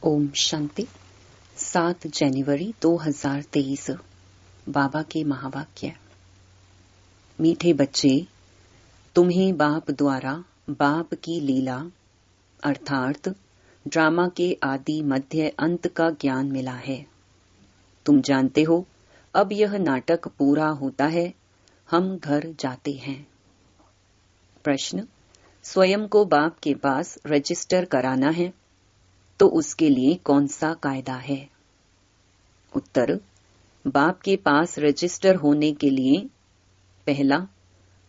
ओम शांति। 7 जनवरी 2023। बाबा के महावाक्य। मीठे बच्चे, तुम्हें बाप द्वारा बाप की लीला अर्थात ड्रामा के आदि मध्य अंत का ज्ञान मिला है। तुम जानते हो, अब यह नाटक पूरा होता है, हम घर जाते हैं। प्रश्न: स्वयं को बाप के पास रजिस्टर कराना है तो उसके लिए कौन सा कायदा है? उत्तर: बाप के पास रजिस्टर होने के लिए पहला,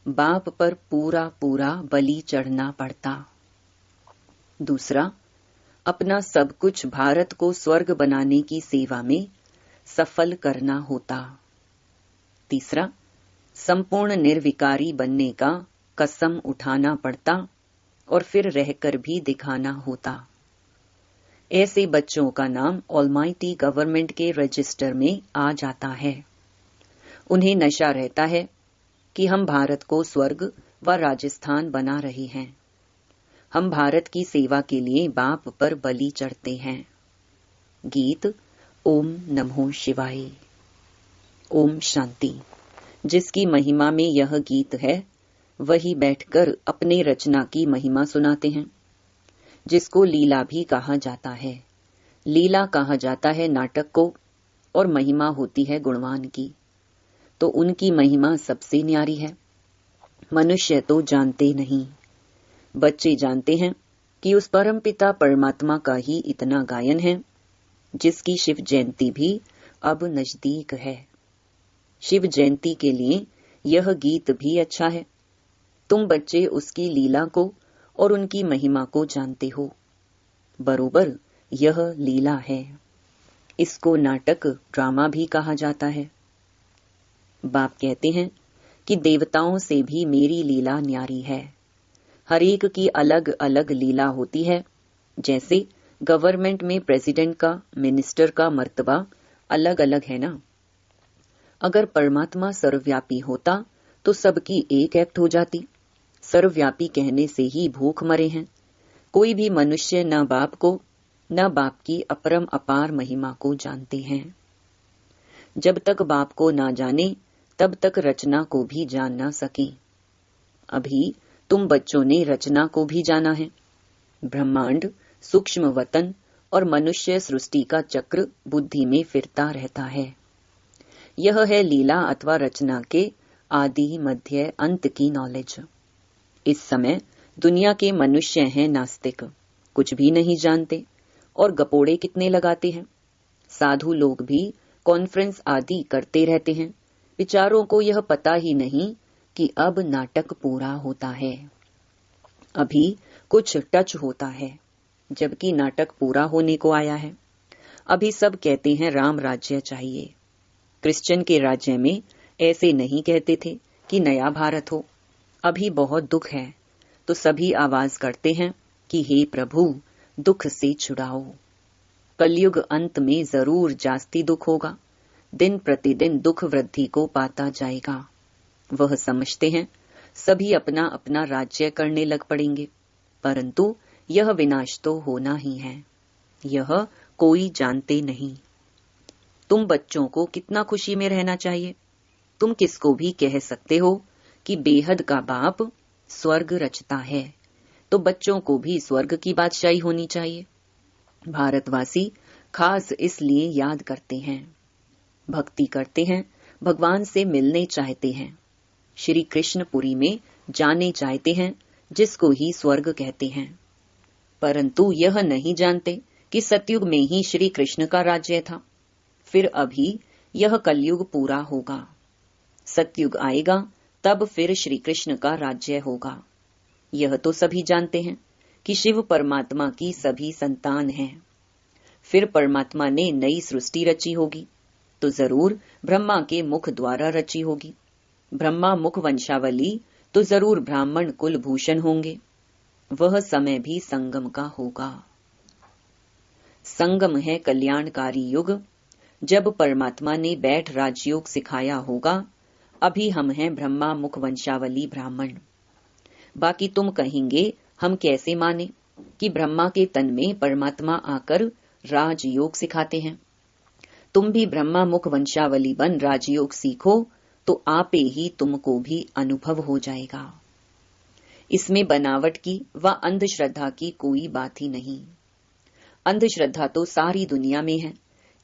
बाप पर पूरा पूरा बलि चढ़ना पड़ता। दूसरा, अपना सब कुछ भारत को स्वर्ग बनाने की सेवा में सफल करना होता। तीसरा, संपूर्ण निर्विकारी बनने का कसम उठाना पड़ता और फिर रहकर भी दिखाना होता। ऐसे बच्चों का नाम ऑलमाइटी गवर्नमेंट के रजिस्टर में आ जाता है। उन्हें नशा रहता है कि हम भारत को स्वर्ग व राजस्थान बना रहे हैं। हम भारत की सेवा के लिए बाप पर बलि चढ़ते हैं। गीत ओम नमो शिवाय। ओम शांति। जिसकी महिमा में यह गीत है, वही बैठकर अपने रचना की महिमा सुनाते हैं, जिसको लीला भी कहा जाता है। लीला कहा जाता है नाटक को और महिमा होती है गुणवान की। तो उनकी महिमा सबसे न्यारी है। मनुष्य तो जानते नहीं, बच्चे जानते हैं कि उस परमपिता परमात्मा का ही इतना गायन है, जिसकी शिव जयंती भी अब नजदीक है। शिव जयंती के लिए यह गीत भी अच्छा है। तुम बच्चे उसकी लीला को और उनकी महिमा को जानते हो। बरोबर यह लीला है। इसको नाटक ड्रामा भी कहा जाता है। बाप कहते हैं कि देवताओं से भी मेरी लीला न्यारी है। हर एक की अलग अलग लीला होती है। जैसे गवर्नमेंट में प्रेसिडेंट का, मिनिस्टर का मर्तबा अलग अलग है ना। अगर परमात्मा सर्वव्यापी होता तो सबकी एक एक्ट हो जाती। सर्वव्यापी कहने से ही भूख मरे हैं। कोई भी मनुष्य न बाप को न बाप की अपरम अपार महिमा को जानते हैं। जब तक बाप को ना जाने तब तक रचना को भी जान ना सके। अभी तुम बच्चों ने रचना को भी जाना है। ब्रह्मांड, सूक्ष्म वतन और मनुष्य सृष्टि का चक्र बुद्धि में फिरता रहता है। यह है लीला अथवा रचना के आदि मध्य अंत की नॉलेज। इस समय दुनिया के मनुष्य हैं नास्तिक, कुछ भी नहीं जानते और गपोड़े कितने लगाते हैं। साधु लोग भी कॉन्फ्रेंस आदि करते रहते हैं। विचारों को यह पता ही नहीं कि अब नाटक पूरा होता है। अभी कुछ टच होता है, जबकि नाटक पूरा होने को आया है। अभी सब कहते हैं राम राज्य चाहिए। क्रिश्चियन के राज्य में ऐसे नहीं कहते थे कि नया भारत हो। अभी बहुत दुख है तो सभी आवाज करते हैं कि हे प्रभु, दुख से छुड़ाओ। कलयुग अंत में जरूर जास्ती दुख होगा। दिन प्रतिदिन दुख वृद्धि को पाता जाएगा। वह समझते हैं सभी अपना अपना राज्य करने लग पड़ेंगे, परंतु यह विनाश तो होना ही है। यह कोई जानते नहीं। तुम बच्चों को कितना खुशी में रहना चाहिए। तुम किसको भी कह सकते हो कि बेहद का बाप स्वर्ग रचता है, तो बच्चों को भी स्वर्ग की बादशाही होनी चाहिए। भारतवासी खास इसलिए याद करते हैं, भक्ति करते हैं, भगवान से मिलने चाहते हैं, श्री कृष्णपुरी में जाने चाहते हैं, जिसको ही स्वर्ग कहते हैं। परंतु यह नहीं जानते कि सतयुग में ही श्री कृष्ण का राज्य था। फिर अभी यह कलयुग पूरा होगा। सतयुग आएगा तब फिर श्री कृष्ण का राज्य होगा। यह तो सभी जानते हैं कि शिव परमात्मा की सभी संतान हैं। फिर परमात्मा ने नई सृष्टि रची होगी तो जरूर ब्रह्मा के मुख द्वारा रची होगी। ब्रह्मा मुख वंशावली तो जरूर ब्राह्मण कुल भूषण होंगे। वह समय भी संगम का होगा। संगम है कल्याणकारी युग, जब परमात्मा ने बैठ राजयोग सिखाया होगा। अभी हम हैं ब्रह्मा मुख वंशावली ब्राह्मण। बाकी तुम कहेंगे हम कैसे माने कि ब्रह्मा के तन में परमात्मा आकर राजयोग सिखाते हैं। तुम भी ब्रह्मा मुख वंशावली बन राजयोग सीखो तो आपे ही तुमको भी अनुभव हो जाएगा। इसमें बनावट की व अंधश्रद्धा की कोई बात ही नहीं। अंधश्रद्धा तो सारी दुनिया में है,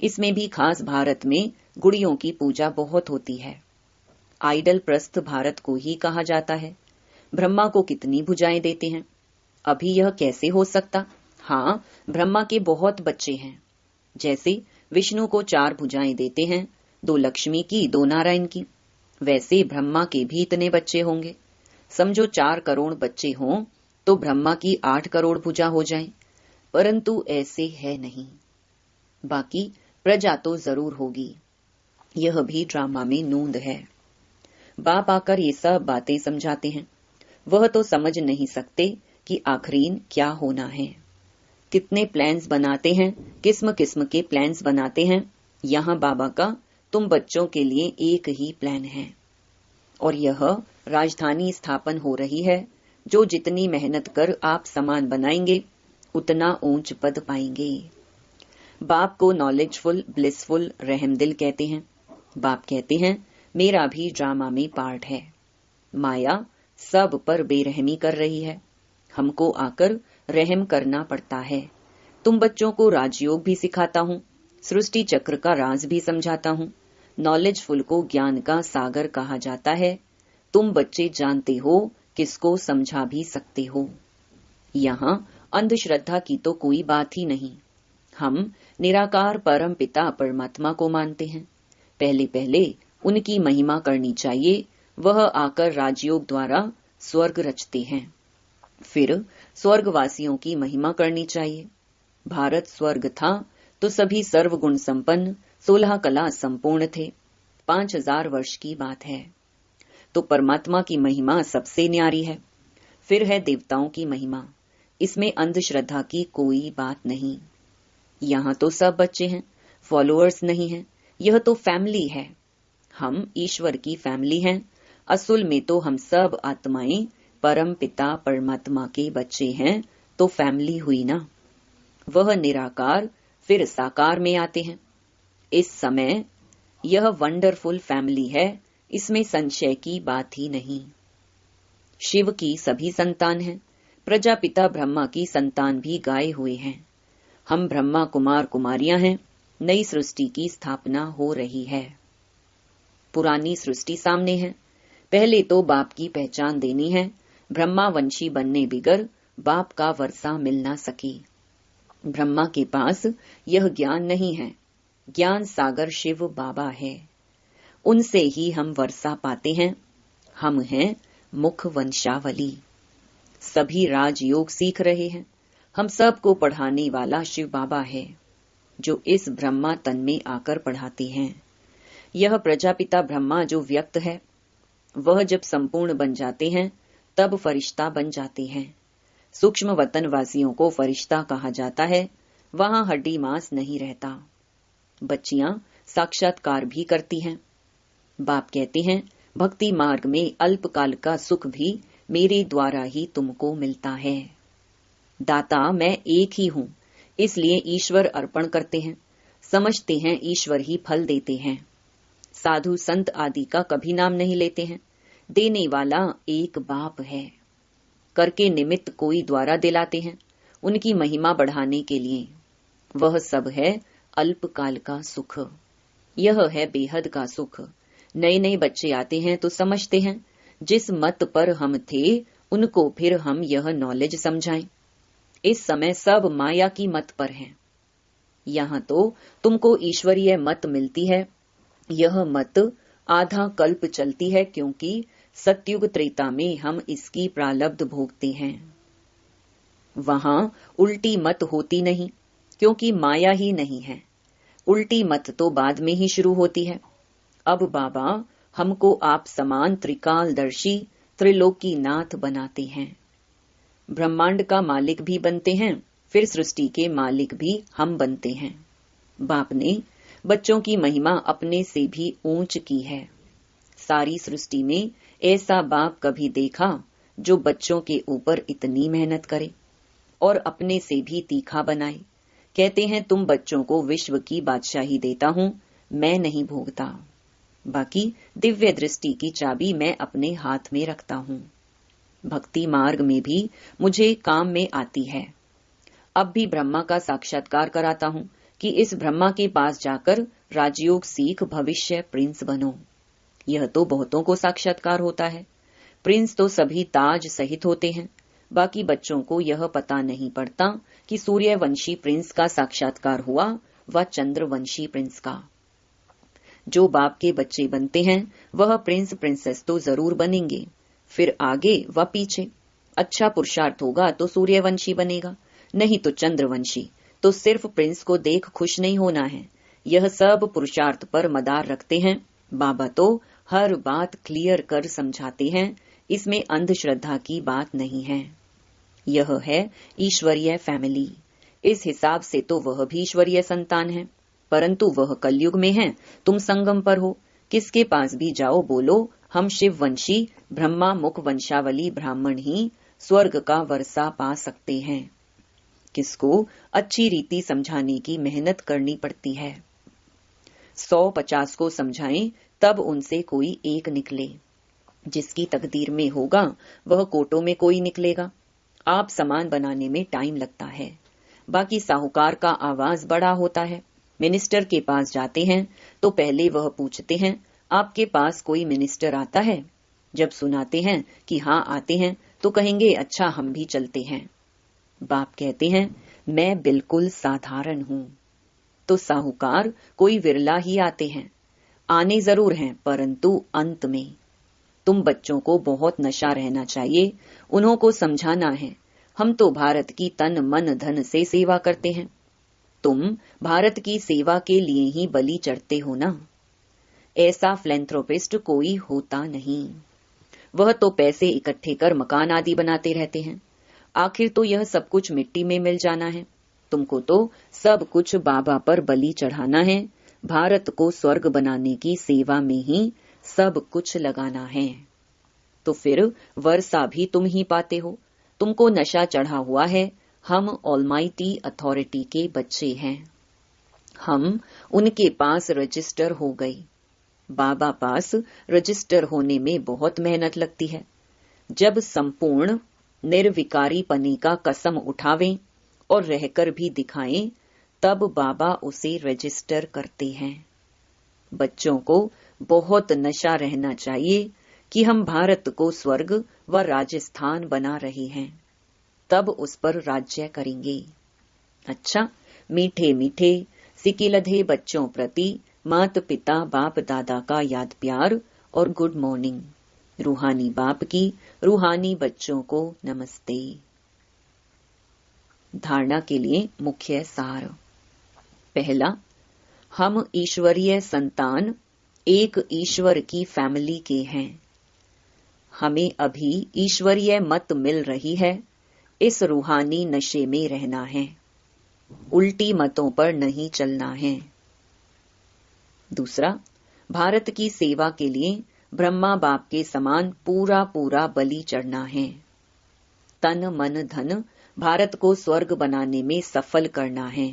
इसमें भी खास भारत में गुड़ियों की पूजा बहुत होती है। आइडल प्रस्थ भारत को ही कहा जाता है। ब्रह्मा को कितनी भुजाएं देते हैं, अभी यह कैसे हो सकता? हाँ, ब्रह्मा के बहुत बच्चे हैं। जैसे विष्णु को 4 भुजाएं देते हैं, 2 लक्ष्मी की, 2 नारायण की, वैसे ब्रह्मा के भी इतने बच्चे होंगे। समझो 4 करोड़ बच्चे हों तो ब्रह्मा की 8 करोड़ भुजा हो जाएं, परंतु ऐसे है नहीं। बाकी प्रजा तो जरूर होगी, यह भी ड्रामा में नूंद है। बाप आकर ये सब बातें समझाते हैं, वह तो समझ नहीं सकते कि आखिरीन क्या होना है। कितने प्लान्स बनाते हैं, किस्म किस्म के प्लान्स बनाते हैं। यहाँ बाबा का तुम बच्चों के लिए एक ही प्लान है, और यह राजधानी स्थापन हो रही है। जो जितनी मेहनत कर आप सामान बनाएंगे उतना ऊंच पद पाएंगे। बाप को नॉलेजफुल, ब्लिसफुल, रहमदिल कहते हैं। बाप कहते हैं मेरा भी ड्रामा में पार्ट है। माया सब पर बेरहमी कर रही है, हमको आकर रहम करना पड़ता है। तुम बच्चों को राजयोग भी सिखाता हूँ, सृष्टि चक्र का राज भी समझाता हूँ। नॉलेजफुल को ज्ञान का सागर कहा जाता है। तुम बच्चे जानते हो, किसको समझा भी सकते हो। यहाँ अंधश्रद्धा की तो कोई बात ही नहीं। हम निराकार परम पिता परमात्मा को मानते हैं। पहले पहले उनकी महिमा करनी चाहिए। वह आकर राजयोग द्वारा स्वर्ग रचते हैं, फिर स्वर्गवासियों की महिमा करनी चाहिए। भारत स्वर्ग था तो सभी सर्वगुण संपन्न, 16 कला संपूर्ण थे। 5000 वर्ष की बात है। तो परमात्मा की महिमा सबसे न्यारी है। फिर है देवताओं की महिमा, इसमें अंधश्रद्धा की कोई बात नहीं। यहाँ तो सब बच्चे हैं, फॉलोअर्स नहीं हैं। यह तो फैमिली है। हम ईश्वर की फैमिली हैं। असल में तो हम सब आत्माएं परम पिता परमात्मा के बच्चे हैं, तो फैमिली हुई ना। वह निराकार फिर साकार में आते हैं। इस समय यह वंडरफुल फैमिली है, इसमें संशय की बात ही नहीं। शिव की सभी संतान हैं, प्रजापिता ब्रह्मा की संतान भी गाए हुए हैं। हम ब्रह्मा कुमार कुमारियां हैं। नई सृष्टि की स्थापना हो रही है। पुरानी सृष्टि सामने है। पहले तो बाप की पहचान देनी है। ब्रह्मा वंशी बनने बिगर बाप का वर्षा मिल ना सके। ब्रह्मा के पास यह ज्ञान नहीं है। ज्ञान सागर शिव बाबा है, उनसे ही हम वर्षा पाते हैं। हम हैं मुख वंशावली। सभी राजयोग सीख रहे हैं। हम सबको पढ़ाने वाला शिव बाबा है, जो इस ब्रह्मा तन में आकर पढ़ाते हैं। यह प्रजापिता ब्रह्मा जो व्यक्त है, वह जब संपूर्ण बन जाते हैं तब फरिश्ता बन जाते हैं। सूक्ष्म वतनवासियों को फरिश्ता कहा जाता है। वहां हड्डी मांस नहीं रहता। बच्चियां साक्षात्कार भी करती हैं। बाप कहते हैं भक्ति मार्ग में अल्पकाल का सुख भी मेरे द्वारा ही तुमको मिलता है। दाता मैं एक ही हूँ, इसलिए ईश्वर अर्पण करते हैं। समझते हैं ईश्वर ही फल देते हैं। साधु संत आदि का कभी नाम नहीं लेते हैं। देने वाला एक बाप है। करके निमित्त कोई द्वारा दिलाते हैं, उनकी महिमा बढ़ाने के लिए। वह सब है अल्पकाल का सुख। यह है बेहद का सुख। नए नए बच्चे आते हैं तो समझते हैं जिस मत पर हम थे उनको फिर हम यह नॉलेज समझाएं। इस समय सब माया की मत पर हैं। यहाँ तो तुमको ईश्वरीय मत मिलती है। यह मत आधा कल्प चलती है, क्योंकि सतयुग त्रेता में हम इसकी प्रालब्ध भोगते हैं। वहां उल्टी मत होती नहीं, क्योंकि माया ही नहीं है। उल्टी मत तो बाद में ही शुरू होती है। अब बाबा हमको आप समान त्रिकालदर्शी त्रिलोकी नाथ बनाते हैं। ब्रह्मांड का मालिक भी बनते हैं, फिर सृष्टि के मालिक भी हम बनते हैं। बाप ने बच्चों की महिमा अपने से भी ऊंच की है। सारी सृष्टि में ऐसा बाप कभी देखा जो बच्चों के ऊपर इतनी मेहनत करे और अपने से भी तीखा बनाए कहते हैं तुम बच्चों को विश्व की बादशाही देता हूं, मैं नहीं भोगता। बाकी दिव्य दृष्टि की चाबी मैं अपने हाथ में रखता हूं। भक्ति मार्ग में भी मुझे काम में आती है। अब भी ब्रह्मा का साक्षात्कार कराता हूं कि इस ब्रह्मा के पास जाकर राजयोग सीख भविष्य प्रिंस बनो। यह तो बहुतों को साक्षात्कार होता है। प्रिंस तो सभी ताज सहित होते हैं। बाकी बच्चों को यह पता नहीं पड़ता कि सूर्यवंशी प्रिंस का साक्षात्कार हुआ व चंद्रवंशी प्रिंस का। जो बाप के बच्चे बनते हैं वह प्रिंस प्रिंसेस तो जरूर बनेंगे, फिर आगे व पीछे। अच्छा पुरुषार्थ होगा तो सूर्यवंशी बनेगा, नहीं तो चंद्रवंशी। तो सिर्फ प्रिंस को देख खुश नहीं होना है। यह सब पुरुषार्थ पर मदार रखते हैं। बाबा तो हर बात क्लियर कर समझाते हैं, इसमें अंधश्रद्धा की बात नहीं है। यह है ईश्वरीय फैमिली। इस हिसाब से तो वह भी ईश्वरीय संतान है, परंतु वह कलयुग में है, तुम संगम पर हो। किसके पास भी जाओ बोलो हम शिववंशी ब्रह्मा मुख वंशावली ब्राह्मण ही स्वर्ग का वर्षा पा सकते हैं। किसको अच्छी रीति समझाने की मेहनत करनी पड़ती है। 150 को समझाएं तब उनसे कोई एक निकले। जिसकी तकदीर में होगा वह कोटों में कोई निकलेगा। आप सामान बनाने में टाइम लगता है। बाकी साहूकार का आवाज बड़ा होता है। मिनिस्टर के पास जाते हैं तो पहले वह पूछते हैं आपके पास कोई मिनिस्टर आता है। जब सुनाते हैं कि हाँ आते हैं तो कहेंगे अच्छा हम भी चलते हैं। बाप कहते हैं मैं बिल्कुल साधारण हूँ। तो साहूकार कोई विरला ही आते हैं। आने जरूर हैं परंतु अंत में। तुम बच्चों को बहुत नशा रहना चाहिए, उन्हों को समझाना है हम तो भारत की तन मन धन से सेवा करते हैं। तुम भारत की सेवा के लिए ही बलि चढ़ते हो ना। ऐसा फिलैंथ्रोपिस्ट कोई होता नहीं। वह तो पैसे इकट्ठे कर मकान आदि बनाते रहते हैं। आखिर तो यह सब कुछ मिट्टी में मिल जाना है। तुमको तो सब कुछ बाबा पर बलि चढ़ाना है। भारत को स्वर्ग बनाने की सेवा में ही सब कुछ लगाना है। तो फिर वर्षा भी तुम ही पाते हो। तुमको नशा चढ़ा हुआ है। हम ऑलमाइटी अथॉरिटी के बच्चे हैं। हम उनके पास रजिस्टर हो गए। बाबा पास रजिस्टर होने में बहुत मेहनत लगती है। जब संपूर्ण निर्विकारी पने का कसम उठावें और रहकर भी दिखाएं तब बाबा उसे रजिस्टर करते हैं। बच्चों को बहुत नशा रहना चाहिए कि हम भारत को स्वर्ग व राजस्थान बना रहे हैं, तब उस पर राज्य करेंगे। अच्छा, मीठे मीठे सिकिलधे बच्चों प्रति माता पिता बाप दादा का याद प्यार और गुड मॉर्निंग। रूहानी बाप की रूहानी बच्चों को नमस्ते। धारणा के लिए मुख्य सार। पहला, हम ईश्वरीय संतान एक ईश्वर की फैमिली के हैं। हमें अभी ईश्वरीय मत मिल रही है। इस रूहानी नशे में रहना है, उल्टी मतों पर नहीं चलना है। दूसरा, भारत की सेवा के लिए ब्रह्मा बाप के समान पूरा पूरा बलि चढ़ना है। तन मन धन भारत को स्वर्ग बनाने में सफल करना है।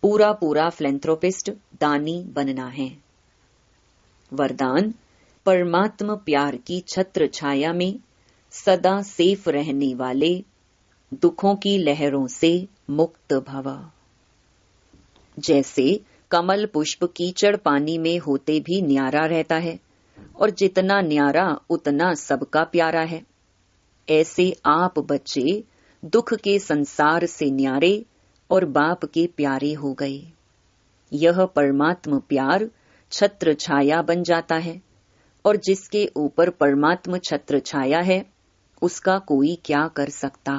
पूरा पूरा फिलैंथ्रोपिस्ट दानी बनना है। वरदान, परमात्मा प्यार की छत्र छाया में सदा सेफ रहने वाले, दुखों की लहरों से मुक्त भव। जैसे कमल पुष्प कीचड़ पानी में होते भी न्यारा रहता है और जितना न्यारा उतना सबका प्यारा है, ऐसे आप बच्चे दुख के संसार से न्यारे और बाप के प्यारे हो गए। यह परमात्मा प्यार छत्र छाया बन जाता है और जिसके ऊपर परमात्मा छत्र छाया है उसका कोई क्या कर सकता।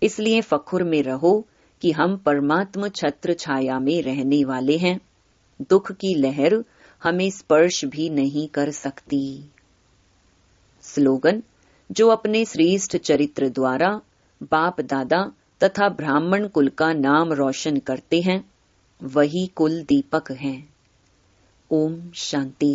इसलिए फखुर में रहो कि हम परमात्मा छत्र छाया में रहने वाले हैं। दुख की लहर हमें स्पर्श भी नहीं कर सकती। स्लोगन, जो अपने श्रेष्ठ चरित्र द्वारा बाप दादा तथा ब्राह्मण कुल का नाम रोशन करते हैं वही कुल दीपक हैं। ओम शांति।